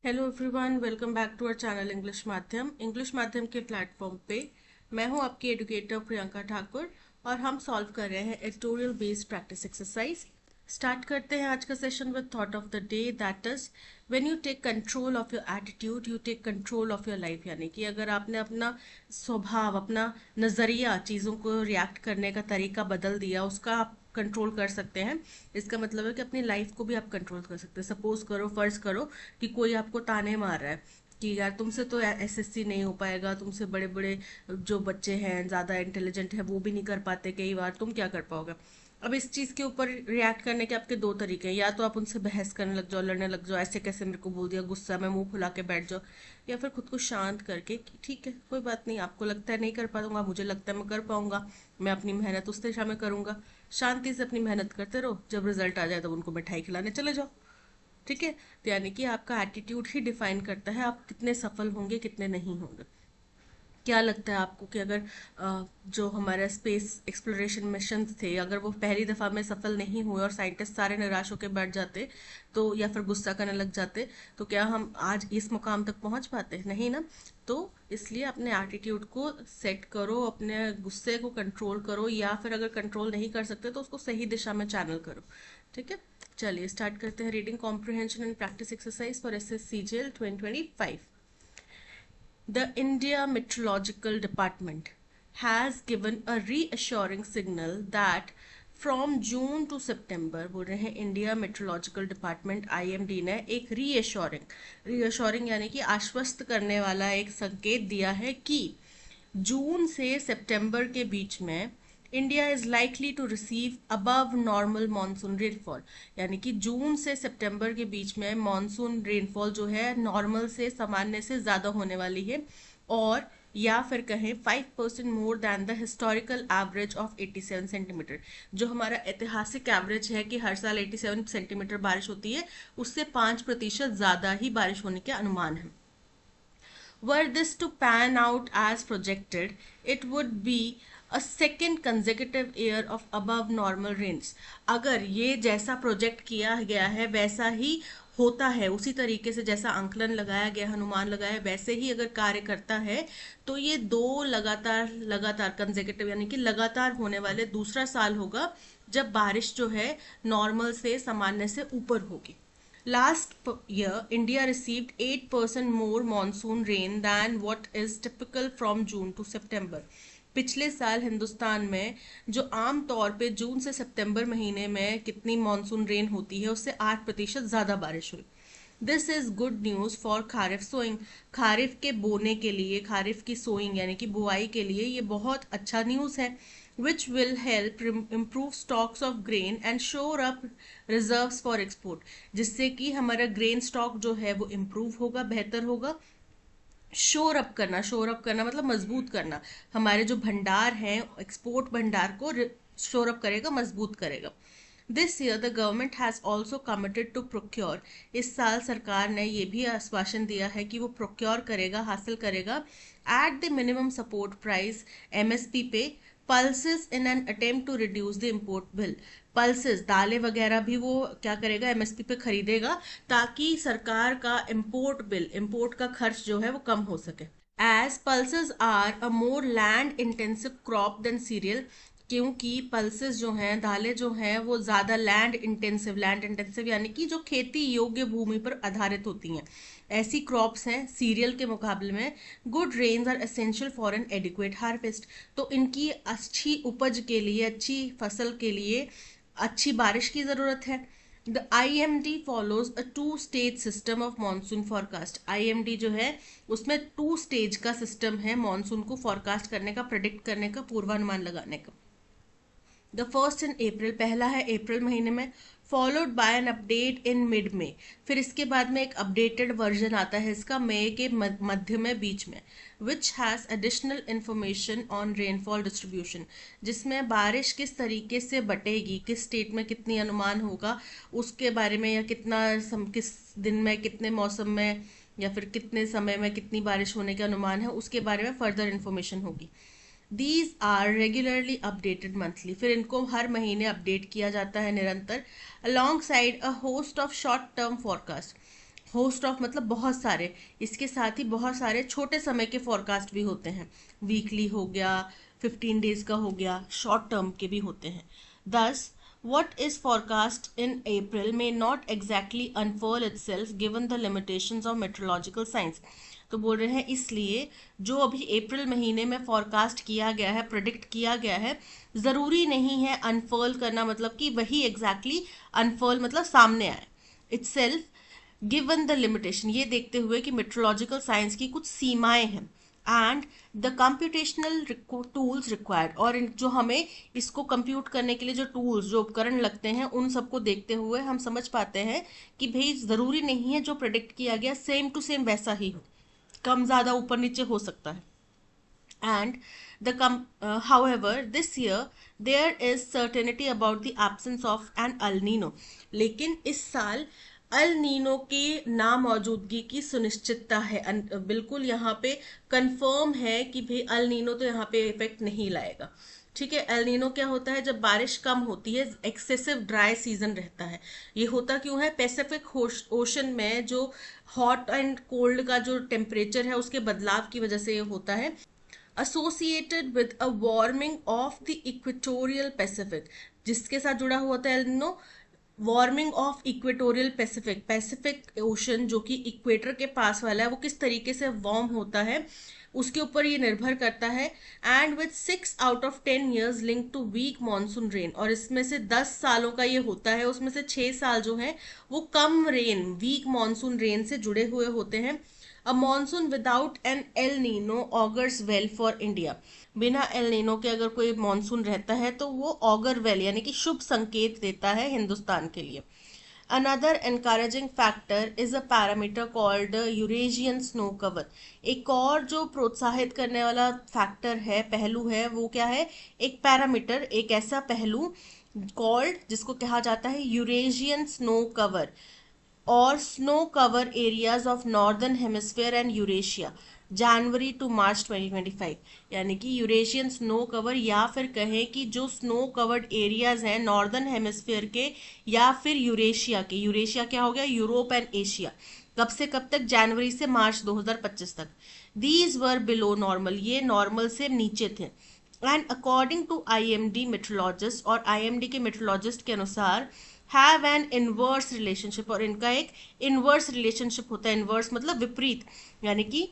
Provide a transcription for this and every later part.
Hello everyone, welcome back to our channel English माध्यम के platform पे मैं हूं आपकी एडुकेटर प्रियंका ठाकुर। और हम सॉल्व कर रहे हैं editorial based practice exercise. Start करते हैं आज का session with thought of the day, that is when you take control of your attitude you take control of your life. यानी कि अगर आपने अपना स्वभाव, अपना नज़रिया, चीज़ों को रिएक्ट करने का तरीका बदल दिया, उसका आप कंट्रोल कर सकते हैं। इसका मतलब है कि अपनी लाइफ को भी आप कंट्रोल कर सकते हैं। सपोज करो, फर्ज करो कि कोई आपको ताने मार रहा है कि यार तुमसे तो एसएससी नहीं हो पाएगा, तुमसे बड़े बड़े जो बच्चे हैं, ज़्यादा इंटेलिजेंट है, वो भी नहीं कर पाते, कई बार तुम क्या कर पाओगे। अब इस चीज़ के ऊपर रिएक्ट करने के आपके दो तरीके हैं। या तो आप उनसे बहस करने लग जाओ, लड़ने लग जाओ, ऐसे कैसे मेरे को बोल दिया, गुस्सा में मुंह फुला के बैठ जाओ। या फिर खुद को शांत करके कि ठीक है, कोई बात नहीं, आपको लगता है नहीं कर पाऊंगा, मुझे लगता है मैं कर पाऊंगा, मैं अपनी मेहनत उस दिशा में करूंगा। शांति से अपनी मेहनत करते रहो, जब रिजल्ट आ जाए तब उनको मिठाई खिलाने चले जाओ। ठीक है। तो यानी कि आपका एटीट्यूड ही डिफाइन करता है आप कितने सफल होंगे, कितने नहीं होंगे। क्या लगता है आपको कि अगर जो हमारे स्पेस एक्सप्लोरेशन मिशन थे, अगर वो पहली दफा में सफल नहीं हुए और साइंटिस्ट सारे निराश होकर बैठ जाते, तो या फिर गुस्सा करने लग जाते, तो क्या हम आज इस मुकाम तक पहुंच पाते? नहीं ना। तो इसलिए अपने एटीट्यूड को सेट करो, अपने गुस्से को कंट्रोल करो, या फिर अगर कंट्रोल नहीं कर सकते तो उसको सही दिशा में चैनल करो। ठीक है। चलिए स्टार्ट करते हैं। Reading comprehension and practice exercise for SSCGL 2025। The India Meteorological Department has given a reassuring signal that from June to September, बोल रहे हैं इंडिया मेट्रोलॉजिकल डिपार्टमेंट IMD ने एक रीअश्योरिंग यानी कि आश्वस्त करने वाला एक संकेत दिया है कि जून से सितंबर के बीच में India is likely to receive above normal monsoon rainfall. यानी कि जून से सितंबर के बीच में मानसून रेनफॉल जो है नॉर्मल से, सामान्य से ज़्यादा होने वाली है। और या फिर कहें 5% more than the historical average of 87 centimetre. जो हमारा ऐतिहासिक एवरेज है कि हर साल 87 सेंटीमीटर बारिश होती है, उससे 5% ज़्यादा ही बारिश होने के अनुमान है। Were this to pan out as projected, it would be a second consecutive year of above normal rains. अगर ये जैसा प्रोजेक्ट किया गया है वैसा ही होता है, उसी तरीके से जैसा आंकलन लगाया गया, अनुमान लगाया है, वैसे ही अगर कार्य करता है, तो ये दो लगातार लगातार कंसेक्यूटिव यानी कि लगातार होने वाले दूसरा साल होगा जब बारिश जो है नॉर्मल से, सामान्य से ऊपर होगी। Last year, India received 8% more monsoon rain than what is typical from June to September. पिछले साल हिंदुस्तान में जो आम तौर पे जून से सितंबर महीने में कितनी मानसून रेन होती है, उससे 8% ज़्यादा बारिश हुई। This is good news for kharif sowing. Kharif के बोने के लिए, खारिफ की सोइंग यानी कि बुआई के लिए ये बहुत अच्छा न्यूज़ है। which will help improve stocks of grain and shore up reserves for export। जिससे कि हमारा ग्रेन स्टॉक जो है वो इम्प्रूव होगा, बेहतर होगा। शोर अप करना मतलब मजबूत करना। हमारे जो भंडार हैं, एक्सपोर्ट भंडार को शोर अप करेगा, मजबूत करेगा। This year the government has also committed to procure. इस साल सरकार ने ये भी आश्वासन दिया है कि वो प्रोक्योर करेगा, हासिल करेगा at the minimum support price MSP पे pulses in an attempt to reduce the import bill. Pulses दालें वगैरह भी वो क्या करेगा, MSP पे खरीदेगा, ताकि सरकार का इम्पोर्ट बिल, इम्पोर्ट का खर्च जो है वो कम हो सके। As pulses are a more land intensive crop than cereal. क्योंकि पल्सेस जो हैं, दालें जो हैं, वो ज़्यादा लैंड इंटेंसिव यानी कि जो खेती योग्य भूमि पर आधारित होती हैं, ऐसी क्रॉप्स हैं सीरियल के मुकाबले में। Good rains are essential for an adequate harvest. तो इनकी अच्छी उपज के लिए, अच्छी फसल के लिए अच्छी बारिश की ज़रूरत है। The IMD follows a 2 stage system of monsoon forecast. IMD जो है उसमें 2 स्टेज का सिस्टम है मानसून को फॉरकास्ट करने का, प्रिडिक्ट करने का, पूर्वानुमान लगाने का। द फर्स्ट इन अप्रैल, पहला है अप्रैल महीने में, followed by an update in mid में। फिर इसके बाद में एक अपडेटेड वर्जन आता है इसका मई के मध्य में, बीच में। Which has additional information on rainfall distribution, जिसमें बारिश किस तरीके से बटेगी, किस स्टेट में कितनी अनुमान होगा उसके बारे में, या किस दिन में, कितने मौसम में, या फिर कितने समय में कितनी बारिश होने के अनुमान है, उसके बारे में फर्दर इन्फॉर्मेशन होगी। These are regularly updated monthly. फिर इनको हर महीने अपडेट किया जाता है निरंतर, alongside a host of short term forecast. Host of मतलब बहुत सारे, इसके साथ ही बहुत सारे छोटे समय के फॉरकास्ट भी होते हैं, वीकली हो गया, 15 डेज का हो गया, शॉर्ट टर्म के भी होते हैं। दस what is forecast in April may not exactly unfurl itself given the limitations of meteorological science। तो बोल रहे हैं इसलिए जो अभी अप्रैल महीने में फॉरकास्ट किया गया है, प्रिडिक्ट किया गया है, ज़रूरी नहीं है अनफर्ल करना, मतलब कि वही एग्जैक्टली अनफर्ल मतलब सामने आए इट्सेल्फ, गिवन द लिमिटेशन, ये देखते हुए कि मेट्रोलॉजिकल साइंस की कुछ सीमाएं हैं, and the computational tools required, और जो हमें इसको कंप्यूट करने के लिए जो टूल्स, जो उपकरण लगते हैं, उन सबको देखते हुए हम समझ पाते हैं कि भाई ज़रूरी नहीं है जो प्रेडिक्ट किया गया सेम टू सेम वैसा ही हो, कम ज़्यादा ऊपर नीचे हो सकता है। And however this year there is certainty about the absence of an El Nino, लेकिन इस साल अल नीनो की ना मौजूदगी की सुनिश्चितता है, बिल्कुल यहाँ पे कंफर्म है कि भाई अल नीनो तो यहाँ पे इफेक्ट नहीं लाएगा। ठीक है, एल नीनो क्या होता है, जब बारिश कम होती है, एक्सेसिव ड्राई सीजन रहता है। ये होता क्यों है, पैसिफिक ओशन में जो हॉट एंड कोल्ड का जो टेम्परेचर है उसके बदलाव की वजह से ये होता है, associated with a warming of the equatorial Pacific, जिसके साथ जुड़ा हुआ था El Nino, warming of equatorial Pacific, Pacific ocean जो कि इक्वेटर के पास वाला है वो किस तरीके से वार्म होता है उसके ऊपर ये निर्भर करता है। And with 6 out of 10 years link to weak monsoon rain, और इसमें से 10 सालों का ये होता है, उसमें से 6 साल जो है वो कम रेन, वीक मानसून रेन से जुड़े हुए होते हैं। A monsoon without an El Nino augurs well for India, बिना एल नीनो के अगर कोई मानसून रहता है तो वो ऑगर वेल यानी कि शुभ संकेत देता है हिंदुस्तान के लिए। Another encouraging factor is a parameter called Eurasian snow cover, एक और जो प्रोत्साहित करने वाला फैक्टर है, पहलू है, वो क्या है, एक पैरामीटर, एक ऐसा पहलू कॉल्ड जिसको कहा जाता है यूरेशियन स्नो कवर और snow cover areas of northern hemisphere and Eurasia January to March 2025, यानी कि यूरेशियन स्नो कवर, या फिर कहें कि जो स्नो कवर्ड एरियाज हैं नॉर्दर्न हेमिस्फेयर के या फिर यूरेशिया के, यूरेशिया क्या हो गया, यूरोप एंड एशिया, कब से कब तक, जनवरी से मार्च 2025 तक। दीज वर बिलो नॉर्मल, ये नॉर्मल से नीचे थे। And according to IMD meteorologist, और IMD के मेट्रोलॉजिस्ट के अनुसार हैव एन इनवर्स रिलेशनशिप, और इनका एक इनवर्स रिलेशनशिप होता है। इनवर्स मतलब विपरीत, यानी कि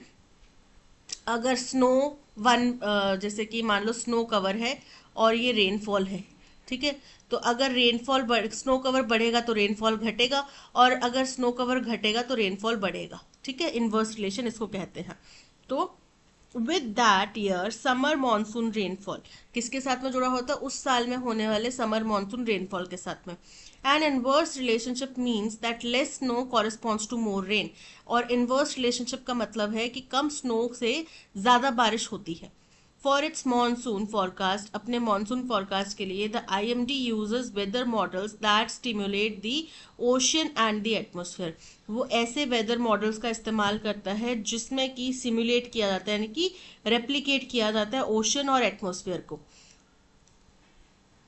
अगर स्नो जैसे कि मान लो स्नो कवर है और ये रेनफॉल है, ठीक है, तो अगर रेनफॉल स्नो कवर बढ़ेगा तो रेनफॉल घटेगा, और अगर स्नो कवर घटेगा तो रेनफॉल बढ़ेगा। ठीक है, इनवर्स रिलेशन इसको कहते हैं। तो with that year summer monsoon rainfall किसके साथ में जुड़ा होता है, उस साल में होने वाले समर मानसून रेनफॉल के साथ में। An inverse relationship means that less snow corresponds to more rain, और इनवर्स रिलेशनशिप का मतलब है कि कम स्नो से ज़्यादा बारिश होती है। फॉर इट्स मानसून फॉरकास्ट, अपने मानसून फॉरकास्ट के लिए the IMD uses weather models that stimulate the ocean and the atmosphere, वो ऐसे वेदर मॉडल्स का इस्तेमाल करता है जिसमें कि सिमुलेट किया जाता है, यानी कि रेप्लिकेट किया जाता है ओशन और एटमोसफेयर को।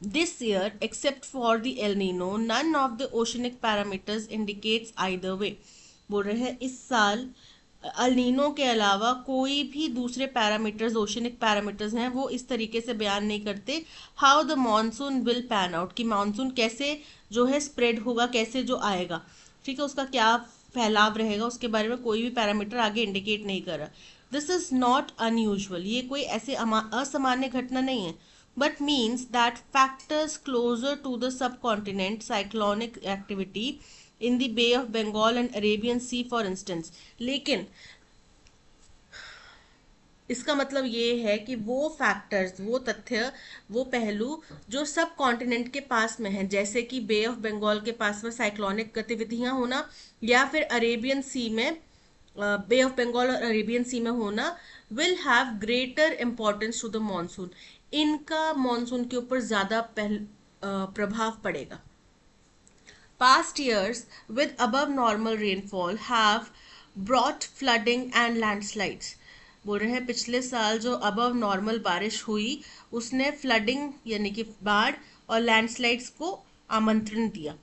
This year, except for the El Nino, none of the oceanic parameters indicates either way। बोल रहे हैं इस साल अल नीनो के अलावा कोई भी दूसरे पैरामीटर्स, ओशनिक पैरामीटर्स हैं, वो इस तरीके से बयान नहीं करते how the monsoon will pan out, कि मानसून कैसे जो है स्प्रेड होगा, कैसे जो आएगा, ठीक है, उसका क्या फैलाव रहेगा, उसके बारे में कोई भी पैरामीटर आगे इंडिकेट नहीं कर रहा। दिस इज नॉट अनयूजुअल, ये कोई ऐसे असामान्य घटना नहीं है, but means that factors closer to the subcontinent cyclonic activity in the Bay of Bengal and Arabian Sea for instance, लेकिन इसका मतलब ये है कि वो फैक्टर्स, वो तथ्य, वो पहलू जो सब कॉन्टिनेंट के पास में है, जैसे कि बे ऑफ बंगाल के पास में साइक्लोनिक गतिविधियां होना, या फिर अरेबियन सी में, बे ऑफ बंगाल और अरेबियन सी में होना, will have greater importance to the monsoon, इनका मानसून के ऊपर ज्यादा प्रभाव पड़ेगा। Past years with above normal rainfall have brought flooding and landslides, बोल रहे हैं पिछले साल जो अबव नॉर्मल बारिश हुई उसने फ्लडिंग यानी कि बाढ़ और लैंडस्लाइड्स को आमंत्रण दिया।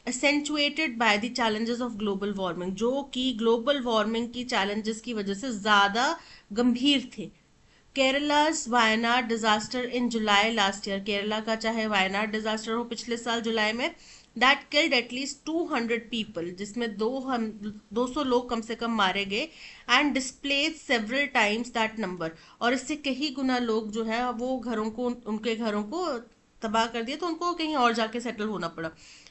Accentuated by the challenges of global warming, जो कि ग्लोबल वार्मिंग की चैलेंजेस की वजह से ज़्यादा गंभीर थे। Kerala's Wayanad disaster in July last year, Kerala का चाहे वायनाड डिजास्टर हो पिछले साल जुलाई में, दैट किल्ड एटलीस्ट 200 पीपल, जिसमें 200 लोग कम से कम मारे गए, and displace several times that number, और इससे कई गुना लोग जो है वो उनके घरों को तबाह कर दिया, तो उनको कहीं और जाके सेटल होना पड़ा।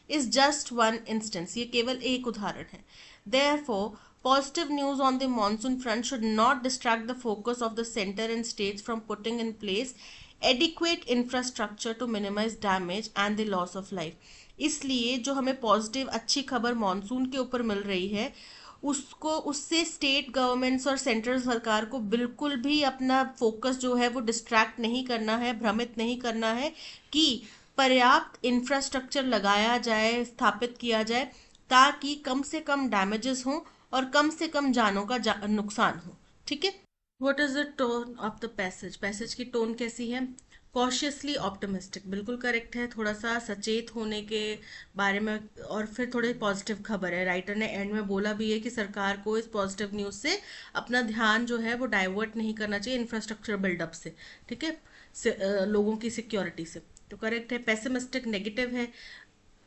इज जस्ट वन इंस्टेंस, ये केवल एक उदाहरण है। Therefore, positive news on the monsoon front should not distract the focus of the center and states from putting in place adequate infrastructure to minimize damage and the loss of life. इसलिए जो हमें positive अच्छी खबर monsoon के ऊपर मिल रही है, उससे स्टेट गवर्नमेंट्स और सेंट्रल सरकार को बिल्कुल भी अपना फोकस जो है वो डिस्ट्रैक्ट नहीं करना है, भ्रमित नहीं करना है कि पर्याप्त इंफ्रास्ट्रक्चर लगाया जाए, स्थापित किया जाए, ताकि कम से कम डैमेजेस हों और कम से कम जानों का नुकसान हो। ठीक है। What is the tone of the passage, passage की टोन कैसी है? कॉशियसली ऑप्टिमिस्टिक, बिल्कुल करेक्ट है। थोड़ा सा सचेत होने के बारे में, और फिर थोड़ी पॉजिटिव खबर है। राइटर ने एंड में बोला भी है कि सरकार को इस पॉजिटिव न्यूज से अपना ध्यान जो है वो डाइवर्ट नहीं करना चाहिए इंफ्रास्ट्रक्चर बिल्डअप से, ठीक है, लोगों की सिक्योरिटी से। तो करेक्ट है। पेसिमिस्टिक नेगेटिव है,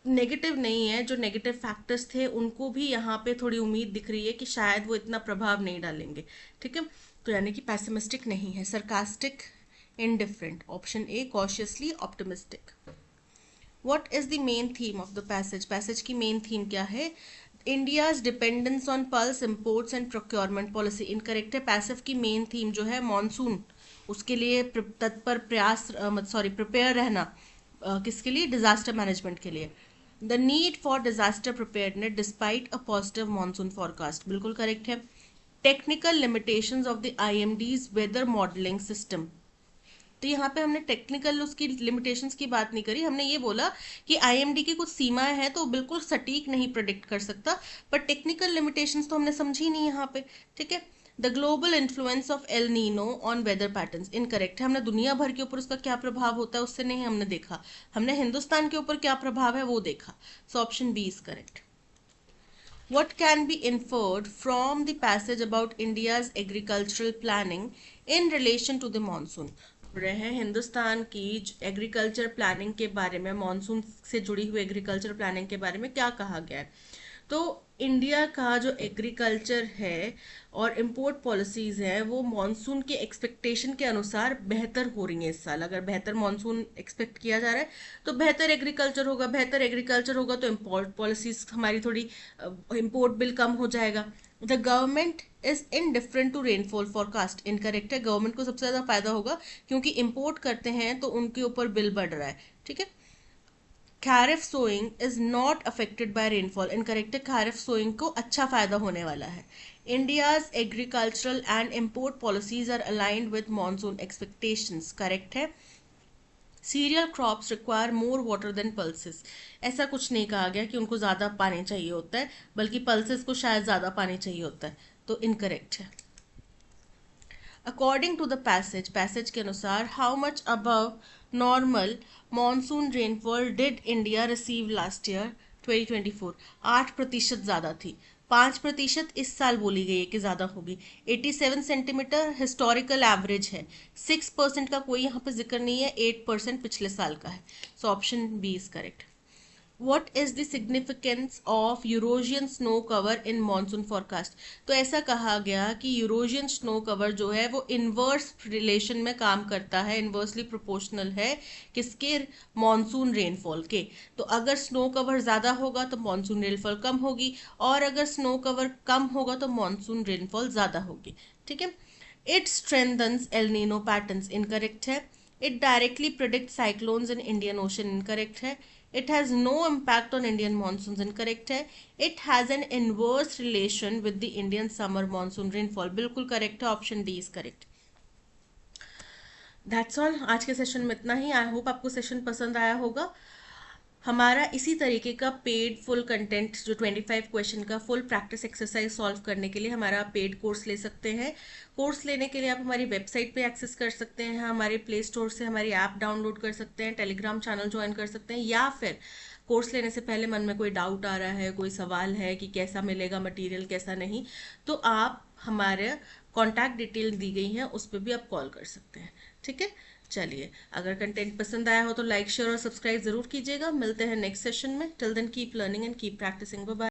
नेगेटिव नहीं है, जो नेगेटिव फैक्टर्स थे उनको भी यहाँ पे थोड़ी उम्मीद दिख रही है कि शायद वो इतना प्रभाव नहीं डालेंगे। ठीक है, तो यानी कि पेसिमिस्टिक नहीं है। Sarcastic, indifferent, option A, cautiously optimistic. What is the main theme of the passage, passage की मेन थीम क्या है? India's dependence on pulse imports and procurement policy, incorrect है। पैसिव की मेन थीम जो है मॉनसून, उसके लिए तत्पर प्रयास, प्रिपेयर रहना, किसके लिए? डिजास्टर मैनेजमेंट के लिए। The need for disaster preparedness despite a positive monsoon forecast, बिल्कुल करेक्ट है। Technical limitations of the IMD's weather modelling system, तो यहाँ पे हमने टेक्निकल उसकी लिमिटेशंस की बात नहीं करी, हमने ये बोला कि आईएमडी की कुछ सीमाएं हैं तो बिल्कुल सटीक नहीं प्रेडिक्ट कर सकता, पर टेक्निकल लिमिटेशंस तो हमने समझी नहीं यहाँ पे। ठीक है। The global influence of El Nino on whether patterns, incorrect है। हमने दुनिया भर के ऊपर उसका क्या प्रभाव होता है उससे नहीं हमने देखा, हमने हिंदुस्तान के ऊपर क्या प्रभाव है वो देखा। So option B is correct. What can be inferred from the passage about India's agricultural planning in relation to the monsoon? रहे हैं हिंदुस्तान की एग्रीकल्चर प्लानिंग के बारे में, मॉनसून से जुड़ी हुई एग्रीकल्चर प्लानिंग के बारे में क्या कहा गया है। तो इंडिया का जो एग्रीकल्चर है और इम्पोर्ट पॉलिसीज है वो मॉनसून के एक्सपेक्टेशन के अनुसार बेहतर हो रही है इस साल। अगर बेहतर मॉनसून एक्सपेक्ट किया जा रहा है तो बेहतर एग्रीकल्चर होगा, बेहतर एग्रीकल्चर होगा तो इम्पोर्ट पॉलिसीज हमारी थोड़ी, इम्पोर्ट बिल कम हो जाएगा। The government is indifferent to rainfall forecast, incorrect है। गवर्नमेंट को सबसे ज्यादा फायदा होगा क्योंकि इम्पोर्ट करते हैं तो उनके ऊपर बिल बढ़ रहा है। ठीक है। Kharif sowing is not affected by rainfall, incorrect है। खैरिफ सोइंग को अच्छा फायदा होने वाला है। India's agricultural and import policies are aligned with monsoon expectations, correct है। Cereal crops require more water than pulses, ऐसा कुछ नहीं कहा गया कि उनको ज़्यादा पानी चाहिए होता है, बल्कि पल्सेस को शायद ज़्यादा पानी चाहिए होता है, तो इनकरेक्ट है। According to the passage, passage के अनुसार, how much above normal monsoon rainfall did India receive last year 2024, 8% ज़्यादा थी। 5% इस साल बोली गई है कि ज़्यादा होगी। 87 सेंटीमीटर हिस्टोरिकल एवरेज है। 6% का कोई यहाँ पे जिक्र नहीं है, 8% पिछले साल का है। So option B is correct. What is the significance of Eurasian snow cover in monsoon forecast? तो ऐसा कहा गया कि यूरोशियन स्नो कवर जो है वो इनवर्स रिलेशन में काम करता है, इनवर्सली प्रोपोर्शनल है किसके? मॉनसून रेनफॉल के। तो अगर स्नो कवर ज़्यादा होगा तो मॉनसून रेनफॉल कम होगी, और अगर स्नो कवर कम होगा तो मॉनसून रेनफॉल ज़्यादा होगी। ठीक है। It strengthens El Nino patterns, incorrect है। It directly predict cyclones in Indian Ocean, incorrect है। It has no impact on Indian monsoons, incorrect है। It has an inverse relation with the Indian summer monsoon rainfall, बिल्कुल correct है। Option D is correct. That's all, आज के session में इतना ही। I hope आपको session पसंद आया होगा। हमारा इसी तरीके का पेड फुल कंटेंट, जो 25 क्वेश्चन का फुल प्रैक्टिस एक्सरसाइज सॉल्व करने के लिए हमारा पेड कोर्स ले सकते हैं। कोर्स लेने के लिए आप हमारी वेबसाइट पे एक्सेस कर सकते हैं, हमारे प्ले स्टोर से हमारी ऐप डाउनलोड कर सकते हैं, टेलीग्राम चैनल ज्वाइन कर सकते हैं, या फिर कोर्स लेने से पहले मन में कोई डाउट आ रहा है, कोई सवाल है कि कैसा मिलेगा मटेरियल, कैसा नहीं, तो आप हमारे कॉन्टैक्ट डिटेल दी गई हैं, उस पर भी आप कॉल कर सकते हैं। ठीक है, चलिए, अगर कंटेंट पसंद आया हो तो लाइक शेयर और सब्सक्राइब जरूर कीजिएगा। मिलते हैं नेक्स्ट सेशन में। Till then keep learning and keep practising. Bye bye.